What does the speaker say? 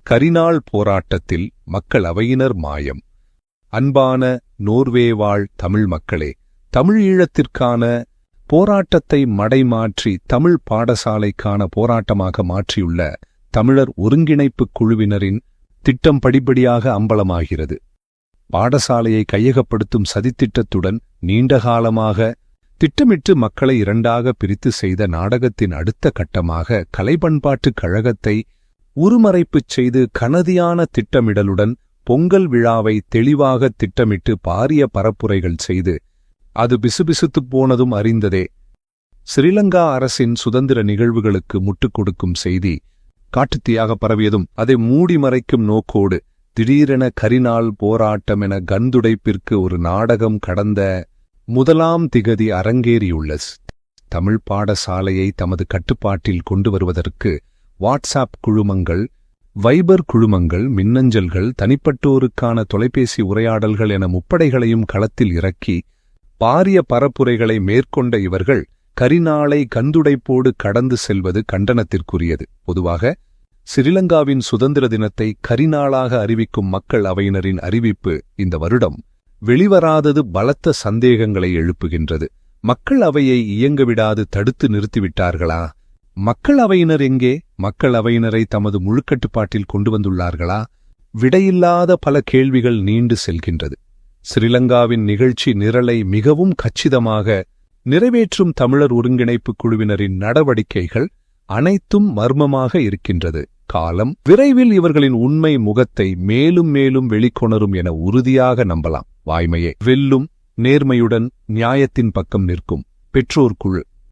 கரிநாள் போராட்டத்தில் மக்கள் அவையினர் மாயம். அன்பான நோர்வே வாழ் தமிழ் மக்களே, தமிழ் ஈழத்திற்கான போராட்டத்தை மடைமாற்றி தமிழ் பாடசாலைக்கான போராட்டமாக மாற்றியுள்ள தமிழர் ஒருங்கிணைப்புக் குழுவினரின் திட்டம் படிப்படியாக அம்பலமாகிறது. பாடசாலையை கையகப்படுத்தும் சதித்திட்டத்துடன் நீண்டகாலமாக திட்டமிட்டு மக்களை இரண்டாக பிரித்து செய்த நாடகத்தின் அடுத்த கட்டமாக கலைப்பண்பாட்டுக் கழகத்தை உருமறைப்புச் செய்து கனதியான திட்டமிடலுடன் பொங்கல் விழாவை தெளிவாக திட்டமிட்டு பாரிய பரப்புரைகள் செய்து அது பிசுபிசுத்துப் போனதும் அறிந்ததே. ஸ்ரீலங்கா அரசின் சுதந்திர நிகழ்வுகளுக்கு முட்டுக் கொடுக்கும் செய்தி காட்டுத்தீயாக பரவியதும் அதை மூடி மறைக்கும் நோக்கோடு திடீரென கரிநாள் போராட்டம் என கந்துடைப்பிற்கு ஒரு நாடகம் கடந்த 1ஆம் திகதி அரங்கேறியுள்ள தமிழ் பாடசாலையை தமது கட்டுப்பாட்டில் கொண்டு வருவதற்கு வாட்ஸ்ஆப் குழுமங்கள், வைபர் குழுமங்கள், மின்னஞ்சல்கள், தனிப்பட்டோருக்கான தொலைபேசி உரையாடல்கள் என முப்படைகளையும் களத்தில் இறக்கி பாரிய பரப்புரைகளை மேற்கொண்ட இவர்கள் கரிநாளை கந்துடைப்போடு கடந்து செல்வது கண்டனத்திற்குரியது. பொதுவாக ஸ்ரீலங்காவின் சுதந்திர தினத்தை கரிநாளாக அறிவிக்கும் மக்கள் அவையினரின் அறிவிப்பு இந்த வருடம் வெளிவராதது பலத்த சந்தேகங்களை எழுப்புகின்றது. மக்கள் அவையை இயங்கவிடாது தடுத்து நிறுத்திவிட்டார்களா? மக்கள் அவையினர் எங்கே? மக்கள் அவையினரை தமது முழுக்கட்டுப்பாட்டில் கொண்டு வந்துள்ளார்களா? விடையில்லாத பல கேள்விகள் நீண்டு செல்கின்றது. ஸ்ரீலங்காவின் நிகழ்ச்சி நிரலை மிகவும் கச்சிதமாக நிறைவேற்றும் தமிழர் ஒருங்கிணைப்புக் குழுவினரின் நடவடிக்கைகள் அனைத்தும் மர்மமாக இருக்கின்றது. காலம் விரைவில் இவர்களின் உண்மை முகத்தை மேலும் மேலும் வெளிக்கொணரும் என உறுதியாக நம்பலாம். வாய்மையே வெல்லும், நேர்மையுடன் நியாயத்தின் பக்கம் நிற்கும் பெற்றோர் குழு